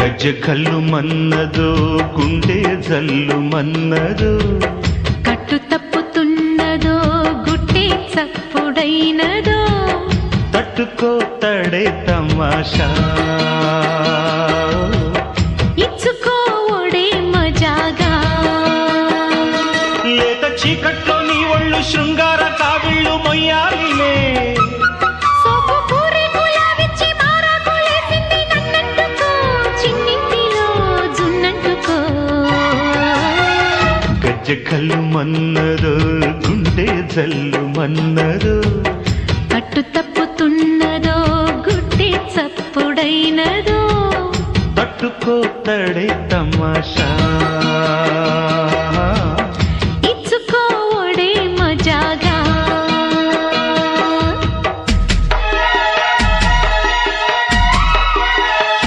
గజ్జె కల్లు మన్నదో గుండె జల్లు మన్నదో కట్టు తప్పుతున్నదో గుట్టే చప్పుడైనదో తట్టుకో తడే తమాషా ఇచ్చుకోవడే మజాగా లేత చీకట్లో నీ ఒళ్ళు శృంగార కావిళ్ళు మొయ్యాలిలే సోపు పూరి కులావిచ్చి మారాకులేసింది నన్నంటుకో చిన్నింటిలో జున్నంటుకో గజ్జె కల్లు మన్నదో గుండె జల్లు మన్నదో కట్టు తప్పుతున్నదో గుట్టే చప్పుడైనదో తట్టుకో తడే తమాషా